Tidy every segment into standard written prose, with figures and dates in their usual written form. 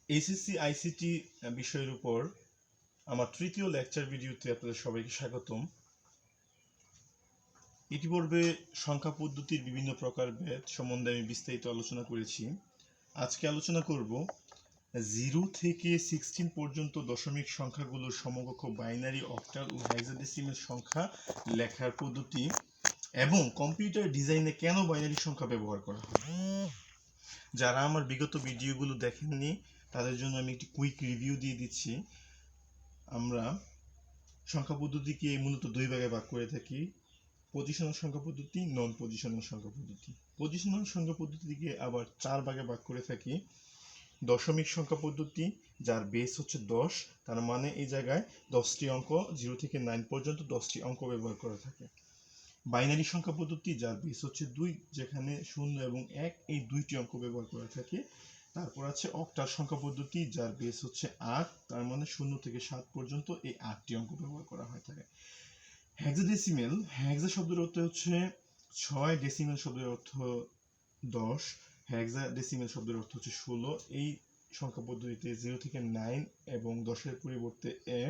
HSC ICT বিষয়ের উপর আমার তৃতীয় লেকচার ভিডিওতে আপনাদের সবাইকে স্বাগতম। ইতিপূর্বে সংখ্যা পদ্ধতির বিভিন্ন প্রকারভেদ সম্বন্ধে আমি বিস্তারিত আলোচনা করেছি। আজকে আলোচনা করব 0 থেকে 16 পর্যন্ত দশমিক সংখ্যাগুলোর সমকক্ষ বাইনারি, অক্টাল ও হেক্সাডেসিমাল সংখ্যা লেখার পদ্ধতি এবং কম্পিউটার ডিজাইনে কেন বাইনারি সংখ্যা ব্যবহার করা হয়। যারা আমার বিগত ভিডিওগুলো দেখেননি তাদের জন্য আমি একটি কুইক রিভিউ দিয়ে দিচ্ছি। আমরা সংখ্যা পদ্ধতিকে মূলত দুই ভাগে ভাগ করে থাকি: পজিশনাল সংখ্যা পদ্ধতি, নন পজিশনাল সংখ্যা পদ্ধতি। পজিশনাল সংখ্যা পদ্ধতিকে আবার চার ভাগে ভাগ করে থাকি: দশমিক সংখ্যা পদ্ধতি, যার বেস হচ্ছে 10, তার মানে এই জায়গায় 10টি অঙ্ক 0 থেকে 9 পর্যন্ত 10টি অঙ্ক ব্যবহার করা থাকে। বাইনারি সংখ্যা পদ্ধতি, যার বেস হচ্ছে 2, যেখানে 0 এবং 1 এই দুইটি অঙ্ক ব্যবহার করা থাকে। তারপর আছে অক্টাল সংখ্যা পদ্ধতি, যার বেস হচ্ছে 8, তার মানে 0 থেকে 7 পর্যন্ত এই 8টি অঙ্ক ব্যবহার করা হয়ে থাকে। হেক্সাডেসিমাল, হেক্সা শব্দের অর্থ হচ্ছে 6, ডেসিমাল শব্দের অর্থ 10, হেক্সাডেসিমাল শব্দের অর্থ হচ্ছে 16। এই সংখ্যা পদ্ধতিতে 0 থেকে 9 এবং 10-এর পরিবর্তে a,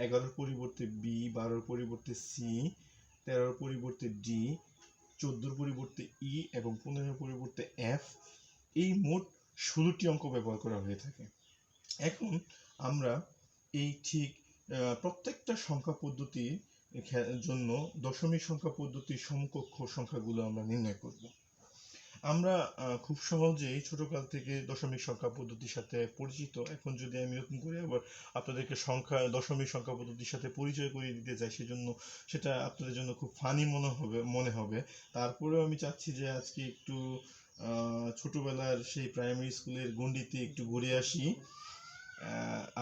11-এর পরিবর্তে b, 12-এর পরিবর্তে c, 13-এর পরিবর্তে d, 14-এর পরিবর্তে e এবং 15-এর পরিবর্তে f, এই মোট 16টি অঙ্ক ব্যবহার করা হয়ে থাকে। এখন আমরা এই ঠিক প্রত্যেকটা সংখ্যা পদ্ধতির জন্য দশমিক সংখ্যা পদ্ধতির সমকক্ষ সংখ্যাগুলো আমরা নির্ণয় করব। আমরা খুব সহজেই ছোটকাল থেকে দশমিক সংখ্যা পদ্ধতির সাথে পরিচিত। এখন যদি আমি নতুন করে আবার আপনাদেরকে দশমিক সংখ্যা পদ্ধতির সাথে পরিচয় করিয়ে দিতে চাই, সেজন্য সেটা আপনাদের জন্য খুব ফানি মনে হবে। তারপরেও আমি চাচ্ছি যে আজকে একটু ছোটবেলার সেই প্রাইমারি স্কুলের গণ্ডিতে একটু ঘুরে আসি।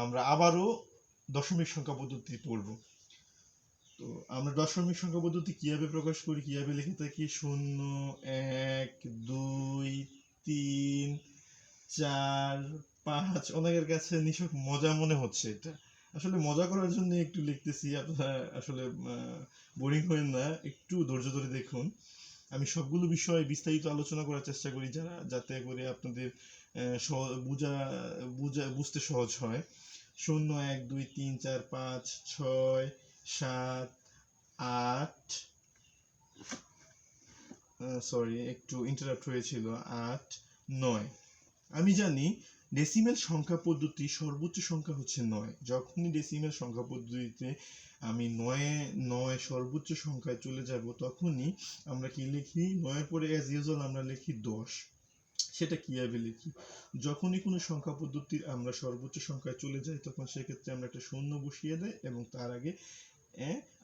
আমরা আবারও দশমিক সংখ্যা পদ্ধতি পড়ব। তো আমরা দশমিক সংখ্যা পদ্ধতি কিভাবে প্রকাশ করি, কিভাবে লিখে থাকি? 0, 1, 2, 3, 4, 5। অনেকের কাছে নিছক মজা মনে হচ্ছে। এটা আসলে মজা করার জন্য একটু লিখতেছি, আপনারা আসলে বোরিং হবেন না, একটু ধৈর্য ধরে দেখুন। আমি সবগুলো বিষয় বিস্তারিত আলোচনা করার চেষ্টা করি যাতে করে আপনাদের বুঝতে সহজ হয়। 0, 1, 2, 3, 4, 5, 6, 7, 8, সরি একটু ইন্টারাপ্ট হয়েছিল, 8, 9। আমি জানি ডেসিমেল সংখ্যা পদ্ধতি সর্বোচ্চ সংখ্যা হচ্ছে 9। যখনই ডেসিমেল সংখ্যা পদ্ধতিতে আমি 9 সর্বোচ্চ সংখ্যায় চলে যাব, তখনই আমরা কি লিখি? 9-এর পরে অ্যাজ ইউজুয়াল আমরা লিখি 10। সেটা কিভাবে লিখি? যখনই কোনো সংখ্যা পদ্ধতির আমরা সর্বোচ্চ সংখ্যায় চলে যাই, তখন সেক্ষেত্রে আমরা একটা শূন্য বসিয়ে দেই এবং তার আগে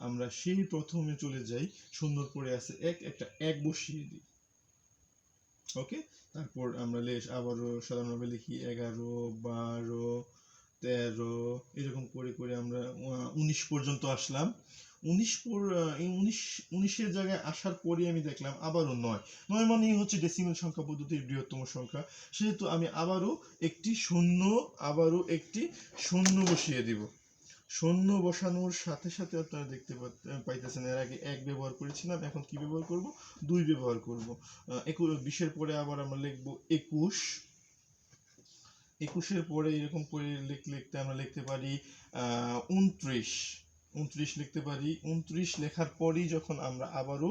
আমরা সেই প্রথমে চলে যাই, শূন্যর পরে আছে 1, একটা 1 বসিয়ে দিই। ওকে, তারপর আমরা আবারও সাধারণভাবে লিখি 11, 12, 13, এরকম করে করে আমরা 19 পর্যন্ত আসলাম। 19-এর জায়গায় আসার পরে আমি দেখলাম আবারও 9 মানেই হচ্ছে ডেসিমেল সংখ্যা পদ্ধতির বৃহত্তম সংখ্যা। সেহেতু আমি আবারও একটি শূন্য বসিয়ে দিব। শূন্য বসানোর সাথে সাথে আপনারা দেখতে পাইতেছেন, এর আগে 1 ব্যবহার করেছিলাম, এখন কি ব্যবহার করব? 2 ব্যবহার করব। 20-এর পরে আবার আমরা লিখব 21। 21-এর পরে এরকম করে লিখতে আমরা লিখতে পারি 29 লিখতে পারি। 29 লেখার পরেই যখন আমরা আবারও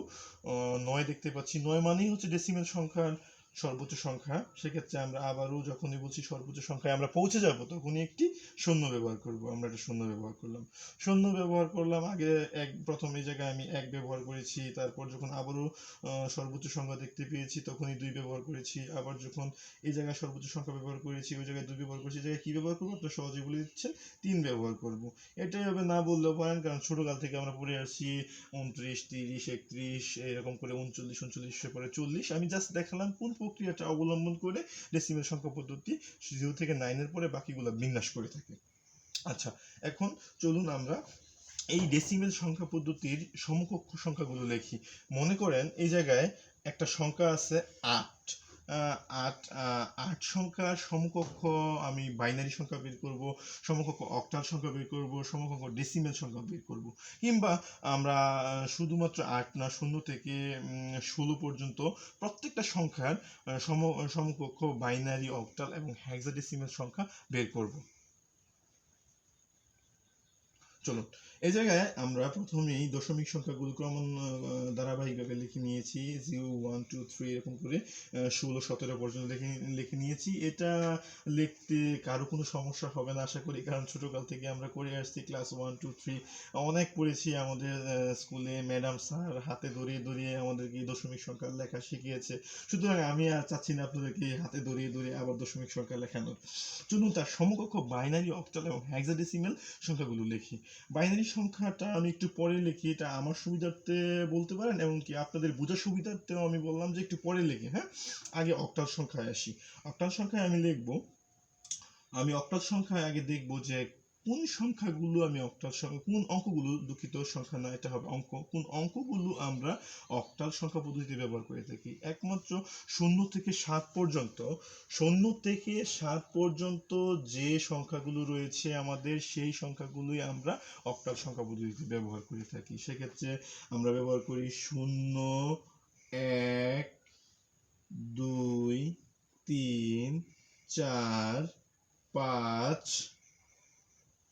9 দেখতে পাচ্ছি, 9 মানেই হচ্ছে ডেসিমেল সংখ্যার সর্বোচ্চ সংখ্যা। সেক্ষেত্রে আমরা আবারও যখনই বলছি সর্বোচ্চ সংখ্যায় আমরা পৌঁছে যাব, তখনই একটি শূন্য ব্যবহার করব। আমরা একটা শূন্য ব্যবহার করলাম। আগে প্রথম এই জায়গায় আমি 1 ব্যবহার করেছি, তারপর যখন আবারও সর্বোচ্চ সংখ্যা দেখতে পেয়েছি তখনই 2 ব্যবহার করেছি, আবার যখন এই জায়গায় সর্বোচ্চ সংখ্যা ব্যবহার করেছি ওই জায়গায় 2 ব্যবহার করেছি। এই জায়গায় কি ব্যবহার করবো? আপনারা সহজেই বলে দিচ্ছেন, 3 ব্যবহার করব। এটাই হবে না বললেও পারেন, কারণ ছোটকাল থেকে আমরা পড়ে আসছি 29, 30, 31, এরকম করে 39 পরে 40। আমি জাস্ট দেখালাম কোন প্রক্রিয়াটা অবলম্বন করে ডেসিমেল সংখ্যা পদ্ধতি 0 থেকে 9-এর পরে বাকিগুলো বিন্যাস করে থাকে। আচ্ছা, এখন চলুন আমরা এই ডেসিমেল সংখ্যা পদ্ধতির সমকক্ষ সংখ্যাগুলো লিখি। মনে করেন এই জায়গায় একটা সংখ্যা আছে 8, আট আট সংখ্যার সমকক্ষ আমি বাইনারি সংখ্যা বের করব, সমকক্ষ অক্টাল সংখ্যা বের করব, সমকক্ষ ডেসিমেল সংখ্যা বের করব, কিংবা আমরা শুধুমাত্র 8 না 0 থেকে 16 পর্যন্ত প্রত্যেকটা সংখ্যার সমকক্ষ বাইনারি, অক্টাল এবং হেক্সাডেসিমেল সংখ্যা বের করব। চলো, এই জায়গায় আমরা প্রথমেই দশমিক সংখ্যাগুলো ক্রমণ ধারাবাহিকভাবে লিখে নিয়েছি, 0 1 2 3 এরকম করে 16 17 পর্যন্ত লিখে নিয়েছি। এটা লিখতে কারো কোনো সমস্যা হবে না আশা করি, কারণ ছোটকাল থেকে আমরা করে আসছি, ক্লাস 1 2 3 অনেক পড়েছি। আমাদের স্কুলে ম্যাডাম স্যার হাতে ধরিয়ে ধরিয়ে আমাদেরকে দশমিক সংখ্যা লেখা শিখিয়েছে, সুতরাং আমি আর চাচ্ছি না আপনাদেরকে হাতে ধরিয়ে ধরিয়ে আবার দশমিক সংখ্যা লেখানোর। চলুন তার সমকক্ষ বাইনারি, অক্টাল এবং হেক্সাডেসিমেল সংখ্যাগুলো লিখি। বাইনারি সংখ্যাটা আমি একটু পরে লিখি, এটা আমার সুবিধার্থে বলতে পারেন, এমনকি আপনাদের বোঝার সুবিধার্থেও আমি বললাম যে একটু পরে লিখি। হ্যাঁ, আগে অক্টাল সংখ্যায় আসি। অক্টাল সংখ্যায় আমি অক্টাল সংখ্যায় আগে দেখব যে কোন সংখ্যাগুলো আমি অক্টাল সংখ্যা, কোন অঙ্কগুলো, দুঃখিত সংখ্যা না, এটা হবে অঙ্ক, কোন অঙ্কগুলো আমরা অক্টাল সংখ্যা পদ্ধতিতে ব্যবহার করে থাকি। একমাত্র 0 থেকে 7 পর্যন্ত, 0 থেকে 7 পর্যন্ত যে সংখ্যাগুলো রয়েছে আমাদের, সেই সংখ্যাগুলোই আমরা অক্টাল সংখ্যা পদ্ধতিতে ব্যবহার করে থাকি। সেক্ষেত্রে আমরা ব্যবহার করি 0 1 2 3 4 5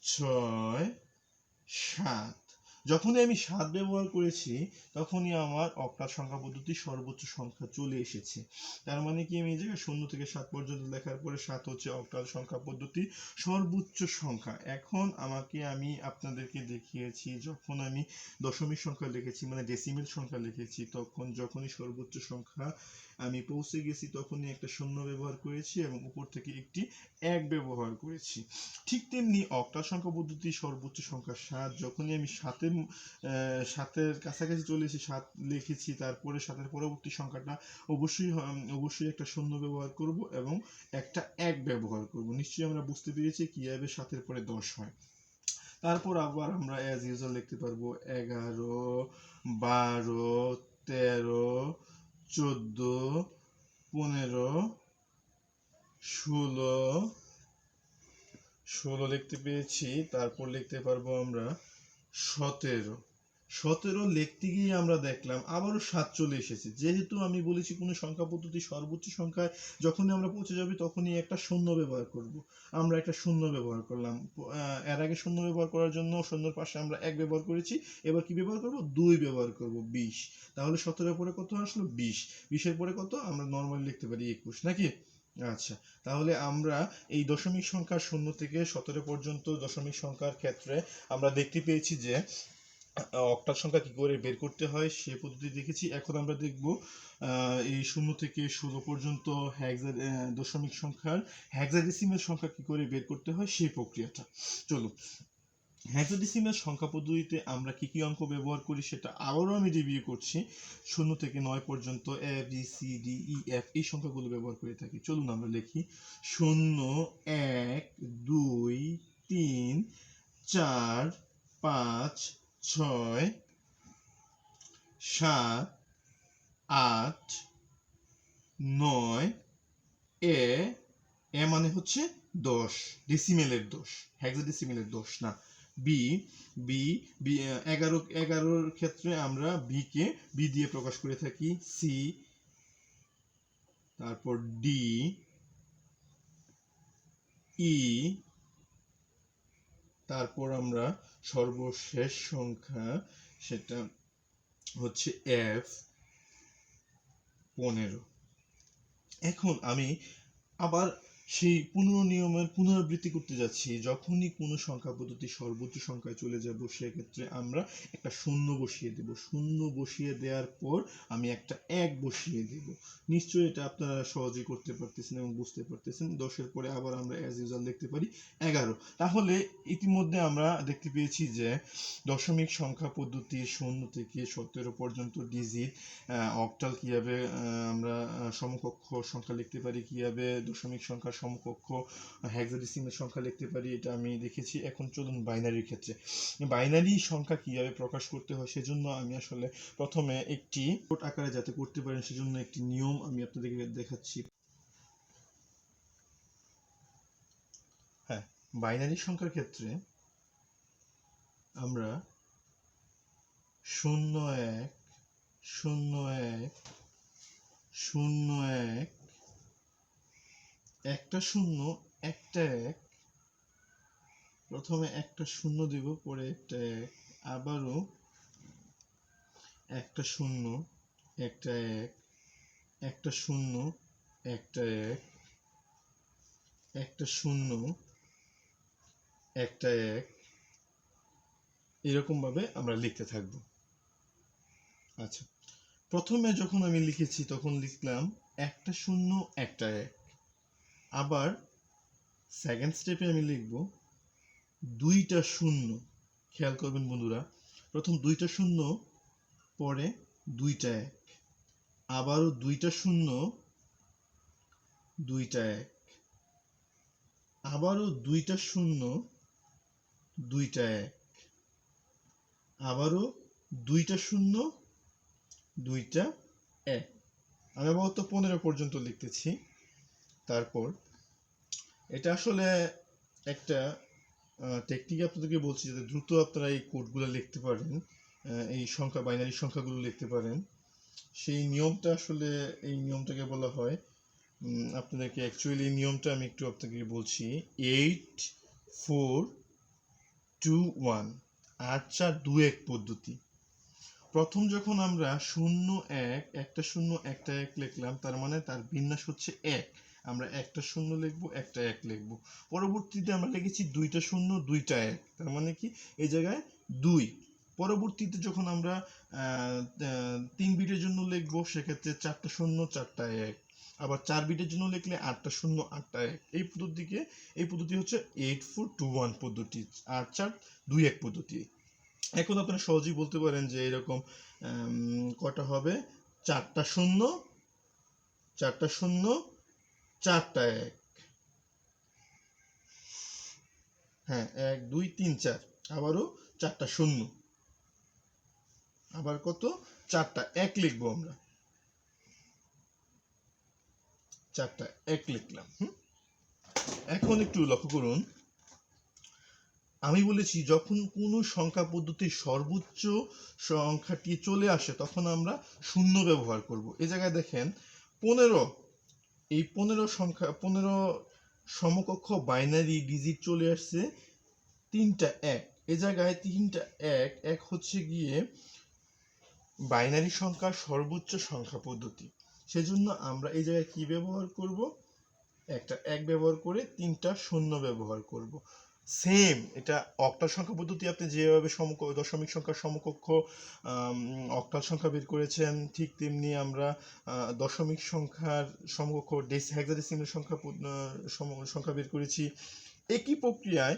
6 7। যখনই আমি 7 ব্যবহার করেছি তখনই আমার অক্টাল সংখ্যা পদ্ধতির সর্বোচ্চ সংখ্যা চলে এসেছে। তার মানে কি, আমি এই জায়গায় 0 থেকে 7 পর্যন্ত লেখার পরে 7 হচ্ছে অক্টাল সংখ্যা পদ্ধতির সর্বোচ্চ সংখ্যা। এখন আমি আপনাদেরকে দেখিয়েছি, যখন আমি দশমিক সংখ্যা লিখেছি, মানে ডেসিমেল সংখ্যা লিখেছি, তখন যখনই সর্বোচ্চ সংখ্যা আমি পৌঁছে গেছি তখনই একটা 0 ব্যবহার করেছি এবং উপর থেকে একটি 1 ব্যবহার করেছি। ঠিক তেমনি অক্টাল সংখ্যা পদ্ধতির সর্বোচ্চ সংখ্যা 7, যখনই আমি 7-এর কাছাকাছি চলে এসে 7 লিখেছি, তারপরে 7-এর পরবর্তী সংখ্যাটা অবশ্যই একটা 0 ব্যবহার করব এবং একটা 1 ব্যবহার করব। নিশ্চয়ই আমরা বুঝতে পেরেছি কিভাবে 7-এর পরে 10 হয়। তারপর আবার আমরা অ্যাজ ইউজুয়াল লিখতে পারবো 11 12 13 14 15 16 লিখতে পেরেছি। তারপর লিখতে পারবো আমরা 17 লিখতে গিয়ে আমরা দেখলাম আবারও 7 চলে এসেছে। যেহেতু আমি বলেছি কোনো সংখ্যা পদ্ধতি সর্বোচ্চ সংখ্যায় যখনই আমরা পৌঁছে যাবে তখনই একটা 0 ব্যবহার করব। আমরা একটা 0 ব্যবহার করলাম। এর আগে 0 ব্যবহার করার জন্য 0-এর পাশে আমরা 1 ব্যবহার করেছি, এবার কি ব্যবহার করব, 2 ব্যবহার করব, 20। তাহলে 17-এর পরে কত আসলো, 20। 20-এর পরে কত, আমরা নরমালি লিখতে পারি 21, নাকি? আচ্ছা, তাহলে আমরা এই দশমিক সংখ্যা 0 থেকে 17 পর্যন্ত দশমিক সংখ্যার ক্ষেত্রে আমরা দেখতে পেয়েছি যে অক্টাল সংখ্যা কি করে বের করতে হয় সে পদ্ধতি দেখেছি। এখন আমরা দেখব এই 0 থেকে 16 পর্যন্ত দশমিক সংখ্যার হেক্সাডেসিমেল সংখ্যা কি করে বের করতে হয় সেই প্রক্রিয়াটা। চলো, হেক্সাডেসিমেল সংখ্যা পদ্ধতিতে আমরা কি কি অঙ্ক ব্যবহার করি সেটা আবারও আমি রিভিউ করছি। 0 থেকে 9 পর্যন্ত A B C D E F এই সংখ্যাগুলো ব্যবহার করে থাকি। চলুন আমরা লিখি 0 1 2 3 4 5 6 7 8 9। এ মানে হচ্ছে 10, ডেসিমেলের 10, হেক্সাডেসিমেলের 10 না। বি বি বি 11 ক্ষেত্রে আমরা বি কে বি দিয়ে প্রকাশ করে থাকি। সি, তারপর ডি, ই, তারপর আমরা সর্বশেষ সংখ্যা সেটা হচ্ছে এফ, 15। এখন আমি আবার সেই নিয়মের পুনরাবৃত্তি করতে যাচ্ছি। যখনই কোনো সংখ্যা পদ্ধতি সর্বোচ্চ সংখ্যায় চলে যাব সেক্ষেত্রে আমরা একটা 0 বসিয়ে দেব। 0 বসিয়ে দেওয়ার পর আমি একটা 1 বসিয়ে দেব। নিশ্চয়ই এটা আপনারা সহজেই করতে পারতেছেন এবং বুঝতে পারতেছেন। 10-এর পরে আবার আমরা অ্যাজ ইউজুয়াল দেখতে পারি 11। তাহলে ইতিমধ্যে আমরা দেখতে পেয়েছি যে দশমিক সংখ্যা পদ্ধতি 0 থেকে 17 পর্যন্ত ডিজিট, অক্টাল কিভাবে আমরা সমকক্ষ সংখ্যা লিখতে পারি, কিভাবে দশমিক সংখ্যার সমকক্ষ হেক্সাডেসিমাল সংখ্যা লিখতে পারি, এটা আমি দেখেছি। এখন চলুন বাইনারির ক্ষেত্রে। বাইনারি সংখ্যা কিভাবে প্রকাশ করতে হয় সেজন্য আমি আসলে প্রথমে একটি কোড আকারে যাতে করতে পারেন সেজন্য একটি নিয়ম আমি আপনাদেরকে দেখাচ্ছি। হ্যাঁ, বাইনারি সংখ্যার ক্ষেত্রে আমরা 0 1 0 1 0 1 একটা 0 একটা 1, প্রথমে একটা 0 দিব, পরে একটা 1, আবারও একটা 0 একটা 1, একটা 0 একটা 1, একটা 0 একটা 1, এরকম ভাবে আমরা লিখতে থাকবো। আচ্ছা, প্রথমে যখন আমি লিখেছি তখন লিখলাম একটা 0 একটা 1, আবার সেকেন্ড স্টেপে আমি লিখব দুইটা 0। খেয়াল করবেন বন্ধুরা, প্রথম দুইটা 0, পরে দুইটা 1, আবারও দুইটা 0 দুইটা 1, আবারও দুইটা 0 দুইটা 1, আবারও দুইটা 0 দুইটা 1। আমি আপাতত 15 পর্যন্ত লিখতেছি। তারপর এটা আসলে একটা টেকনিক আপনাদেরকে বলছি যাতে দ্রুত আপনারা এই কোডগুলো লিখতে পারেন, এই সংখ্যা বাইনারি সংখ্যাগুলো লিখতে পারেন। সেই নিয়মটা আসলে এই নিয়মটাকে বলা হয়, আপনাদেরকে অ্যাকচুয়ালি এই নিয়মটা আমি একটু আপনাকে বলছি। 8 4 2 1 8 4 2 1 পদ্ধতি। প্রথম যখন আমরা 0 1 একটা 0 একটা 1 লিখলাম, তার মানে তার বিন্যাস হচ্ছে 1, আমরা একটা 0 লিখবো একটা 1 লিখবো। পরবর্তীতে আমরা লিখেছি দুইটা 0 দুইটা 1, তার মানে কি এই জায়গায় 2। পরবর্তীতে যখন আমরা 3 বিটের জন্য লিখবো সেক্ষেত্রে 4টা 0 4টা 1, আবার 4 বিটের জন্য লিখলে 8টা 0 8টা 1। এই পদ্ধতি হচ্ছে 8 4 2 1 পদ্ধতি, 8 4 2 1 পদ্ধতি। এখন আপনারা সহজেই বলতে পারেন যে এরকম কটা হবে, 4টা 0 4টা 0 4টা 1, হ্যাঁ 1 2 3 4, আবারও 4টা 0, আবার কত 4টা 1 লিখবো আমরা, 4টা 1 লিখলাম। এখন একটু লক্ষ্য করুন, আমি বলেছি যখন কোনো সংখ্যা পদ্ধতির সর্বোচ্চ সংখ্যাটি চলে আসে তখন আমরা 0 ব্যবহার করব। এই জায়গায় দেখেন 15, এই 15 সংখ্যা 15 সমকক্ষ বাইনারি ডিজিট চলে আসছে 3টা 1। এই জায়গায় 3টা 1, 1 হচ্ছে গিয়ে বাইনারি সংখ্যার সর্বোচ্চ সংখ্যা পদ্ধতি। সেজন্য আমরা এই জায়গায় কি ব্যবহার করব, একটা 1 ব্যবহার করে 3টা 0 ব্যবহার করব। সেম এটা অক্টাল সংখ্যা পদ্ধতি, আপনি যেভাবে দশমিক সংখ্যার সমকক্ষ অক্টাল সংখ্যা বের করেছেন, ঠিক তেমনি আমরা দশমিক সংখ্যার সমকক্ষ হেক্সাডেসিমাল সংখ্যা বের করেছি। একই প্রক্রিয়ায়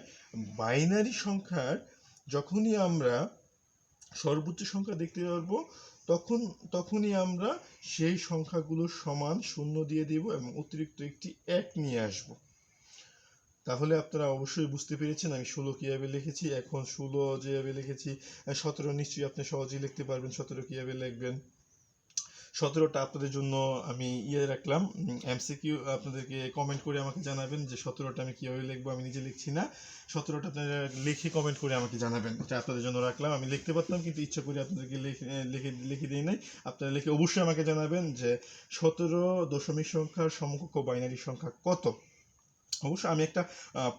বাইনারি সংখ্যার যখনই আমরা সর্বোচ্চ সংখ্যা দেখতে পারবো তখনই আমরা সেই সংখ্যাগুলোর সমান 0 দিয়ে দেব এবং অতিরিক্ত একটি 1 নিয়ে আসব। তাহলে আপনারা অবশ্যই বুঝতে পেরেছেন আমি 16 কিভাবে লিখেছি। এখন 16 যেভাবে লিখেছি 17 নিশ্চয়ই আপনি সহজেই লিখতে পারবেন। 17 কিভাবে লিখবেন, 17টা আপনাদের জন্য আমি রাখলাম এমসিকিউ, আপনাদেরকে কমেন্ট করে আমাকে জানাবেন যে 17টা আমি কিভাবে লিখবো। আমি নিজে লিখছি না, 17টা আপনারা লিখে কমেন্ট করে আমাকে জানাবেন। এটা আপনাদের জন্য রাখলাম। আমি লিখতে পারতাম কিন্তু ইচ্ছা করে আপনাদেরকে লিখে দিই নাই। আপনারা লিখে অবশ্যই আমাকে জানাবেন যে 17 দশমিক সংখ্যার সমকক্ষ বাইনারি সংখ্যা কত। অবশ্য আমি একটা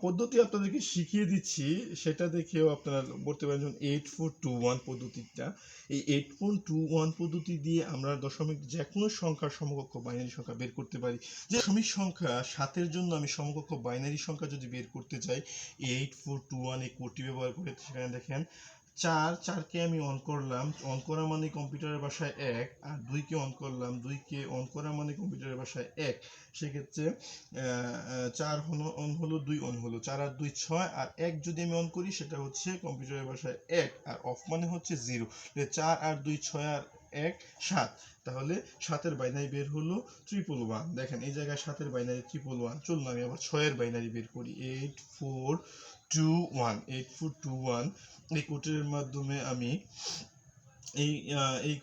পদ্ধতি আপনাদেরকে শিখিয়ে দিচ্ছি, সেটা দেখেও আপনারা বলতে পারেন। যেমন 8421 পদ্ধতিটা, এই 8421 পদ্ধতি দিয়ে আমরা দশমিক যে কোনো সংখ্যার সমকক্ষ বাইনারি সংখ্যা বের করতে পারি। যে দশমিক সংখ্যা 7-এর জন্য আমি সমকক্ষ বাইনারি সংখ্যা যদি বের করতে চাই 8421 এই কোডটি ব্যবহার করে, সেখানে দেখেন 4কে আমি অন করলাম, অন করা মানে কম্পিউটারের ভাষায় 1, আর 2কে অন করলাম, 2কে অন করা মানে কম্পিউটারের ভাষায় 1। সেক্ষেত্রে 4 অন হলো, 2 অন হলো, 4 আর 2 6, আর 1 যদি আমি অন করি সেটা হচ্ছে কম্পিউটারের ভাষায় 1, আর অফ মানে হচ্ছে 0। 4 আর 2 6 আর 1 7, তাহলে 7-এর বাইনারি বের হলো 111। দেখেন এই জায়গায় 7-এর বাইনারি 111। চলুন আমি আবার 6-এর বাইনারি বের করি 8421। 8421 এই কোডের মাধ্যমে আমি এই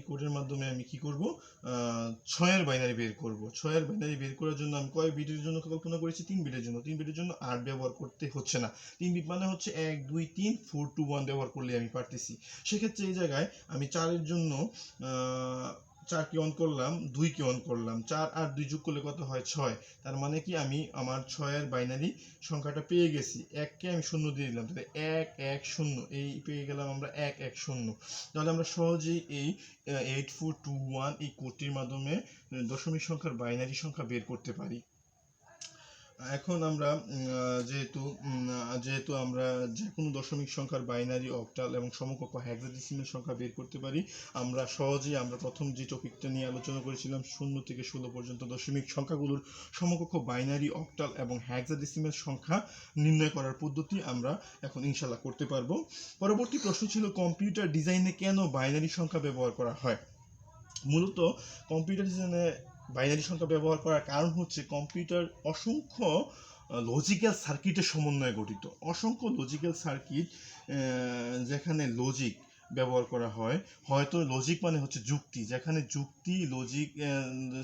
কোডের মাধ্যমে আমি কি করব, 6-এর বাইনারি বের করব। 6-এর বাইনারি বের করার জন্য আমি কয় বিটের জন্য কল্পনা করেছি? 3 বিটের জন্য। 3 বিটের জন্য 8 ব্যবহার করতে হচ্ছে না। 3 বিট মানে হচ্ছে 1 2 3 4 2 1 ব্যবহার করলে আমি পারতেছি। সেক্ষেত্রে এই জায়গায় আমি 4-এর জন্য 4 কে অন করলাম, 2 কে অন করলাম, 4 আর 2 যোগ করলে কত হয়? 6। তার মানে কি আমি আমার 6-এর বাইনারি সংখ্যাটা পেয়ে গেছি। 1 কে আমি 0 দিয়ে দিলাম, তাহলে 1 1 0 এই পেয়ে গেলাম আমরা 1 1 0। তাহলে আমরা সহজেই এই 8421 এই কোডটির মাধ্যমে দশমিক সংখ্যার বাইনারি সংখ্যা বের করতে পারি। এখন আমরা যেহেতু আমরা যে কোনো দশমিক সংখ্যার বাইনারি, অক্টাল এবং সমকক্ষ হেক্সাডেসিমাল সংখ্যা বের করতে পারি। আমরা সহজেই আমরা প্রথম যে টপিকটা নিয়ে আলোচনা করেছিলাম 0 থেকে 16 পর্যন্ত দশমিক সংখ্যাগুলোর সমকক্ষ বাইনারি, অক্টাল এবং হেক্সাডেসিমাল সংখ্যা নির্ণয় করার পদ্ধতি আমরা এখন ইনশাআল্লাহ করতে পারবো। পরবর্তী প্রশ্ন ছিল কম্পিউটার ডিজাইনে কেন বাইনারি সংখ্যা ব্যবহার করা হয়। মূলত কম্পিউটার ডিজাইনে বাইনারি সংখ্যা ব্যবহার করার কারণ হচ্ছে কম্পিউটার অসংখ্য লজিক্যাল সার্কিটের সমন্বয়ে গঠিত। অসংখ্য লজিক্যাল সার্কিট, যেখানে লজিক ব্যবহার করা হয়, হয়তো লজিক মানে হচ্ছে যুক্তি, যেখানে যুক্তি লজিক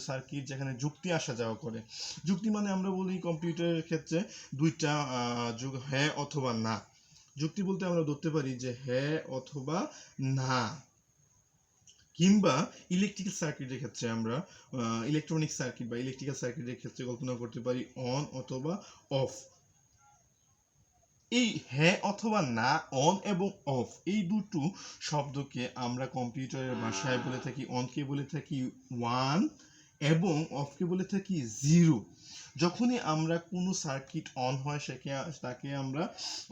সার্কিট যেখানে যুক্তি আসা যাওয়া করে। যুক্তি মানে আমরা বলি কম্পিউটারের ক্ষেত্রে দুইটা হ্যাঁ অথবা না। যুক্তি বলতে আমরা ধরতে পারি যে হ্যাঁ অথবা না। কিংবা ইলেকট্রিক্যাল সার্কিটের ক্ষেত্রে আমরা ইলেকট্রনিক সার্কিট বা ইলেকট্রিক্যাল সার্কিটের ক্ষেত্রে কল্পনা করতে পারি অন অথবা অফ। এই হ্যাঁ অথবা না, অন এবং অফ এই দুটো শব্দকে আমরা কম্পিউটারের ভাষায় বলে থাকি, অনকে বলে থাকি 1 এবং অফকে বলে থাকি 0। যখনই আমরা কোনো সার্কিট অন হয় তাকে আমরা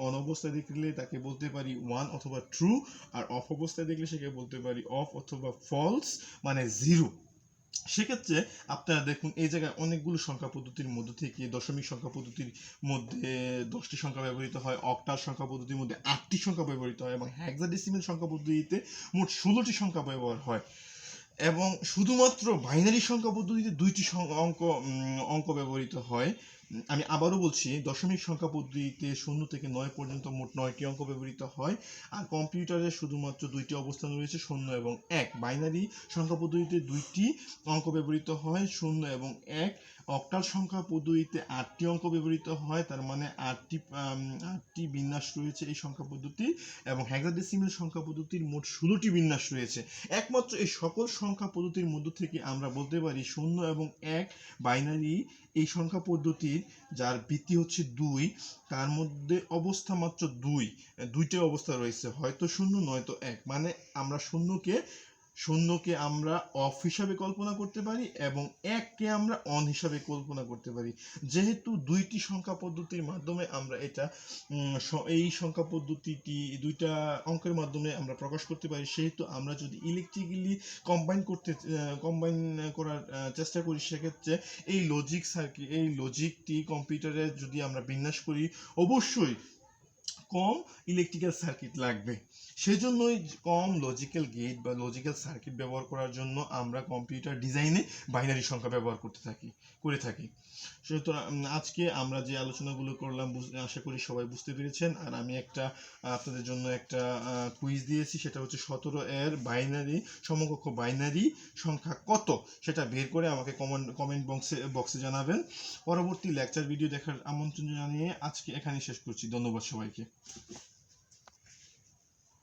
অন অবস্থায় দেখলে তাকে বলতে পারি 1 অথবা ট্রু, আর অফ অবস্থায় দেখলে সেকে বলতে পারি অফ অথবা ফলস মানে 0। সেক্ষেত্রে আপনারা দেখুন এই জায়গায় অনেকগুলো সংখ্যা পদ্ধতির মধ্যে থেকে দশমিক সংখ্যা পদ্ধতির মধ্যে 10টি সংখ্যা ব্যবহৃত হয়, অক্টাল সংখ্যা পদ্ধতির মধ্যে 8টি সংখ্যা ব্যবহৃত হয় এবং হেক্সাডেসিমাল সংখ্যা পদ্ধতিতে মোট 16টি সংখ্যা ব্যবহার হয়। এবং শুধুমাত্র বাইনারি সংখ্যা পদ্ধতিতে 2টি অঙ্ক ব্যবহৃত হয়। আমি আবারও বলছি, দশমিক সংখ্যা পদ্ধতিতে 0 থেকে 9 পর্যন্ত মোট 9টি অঙ্ক ব্যবহৃত হয়, আর কম্পিউটারে শুধুমাত্র 2টি অবস্থান রয়েছে 0 এবং 1। বাইনারি সংখ্যা পদ্ধতিতে 2টি অঙ্ক ব্যবহৃত হয় 0 এবং 1। অক্টাল সংখ্যা পদ্ধতিতে 8টি অঙ্ক ব্যবহৃত হয়, তার মানে 8টি বিন্যাস রয়েছে এই সংখ্যা পদ্ধতি, এবং হেক্সাডেসিমাল সংখ্যা পদ্ধতির মোট 16টি বিন্যাস রয়েছে। একমাত্র এই সকল সংখ্যা পদ্ধতির মধ্য থেকে আমরা বলতে পারি 0 এবং 1 বাইনারি এই সংখ্যা পদ্ধতির যার ভিত্তি হচ্ছে 2, তার মধ্যে অবস্থা মাত্র 2টা অবস্থা রয়েছে, হয়তো 0 নয়তো 1। মানে আমরা শূন্যকে আমরা অফ হিসাবে কল্পনা করতে পারি এবং 1কে আমরা অন হিসাবে কল্পনা করতে পারি। যেহেতু 2টি সংখ্যা পদ্ধতির মাধ্যমে আমরা এই সংখ্যা পদ্ধতিটি 2টা অঙ্কের মাধ্যমে আমরা প্রকাশ করতে পারি, সেহেতু আমরা যদি ইলেকট্রিক্যালি কম্বাইন করার চেষ্টা করি, সেক্ষেত্রে এই লজিকটি কম্পিউটারে যদি আমরা বিন্যাস করি, অবশ্যই কম ইলেকট্রিক্যাল সার্কিট লাগবে। সেজন্যই কম লজিক্যাল গেট বা লজিক্যাল সার্কিট ব্যবহার করার জন্য আমরা কম্পিউটার ডিজাইনে বাইনারি সংখ্যা ব্যবহার করে থাকি। সুতরাং আজকে আমরা যে আলোচনাগুলো করলাম আশা করি সবাই বুঝতে পেরেছেন। আর আমি আপনাদের জন্য একটা কুইজ দিয়েছি, সেটা হচ্ছে 17 এর বাইনারি সমকক্ষ বাইনারি সংখ্যা কত, সেটা বের করে আমাকে কমেন্ট বক্সে জানাবেন। পরবর্তী লেকচার ভিডিও দেখার আমন্ত্রণ জানিয়ে আজকে এখানে শেষ করছি। ধন্যবাদ সবাইকে।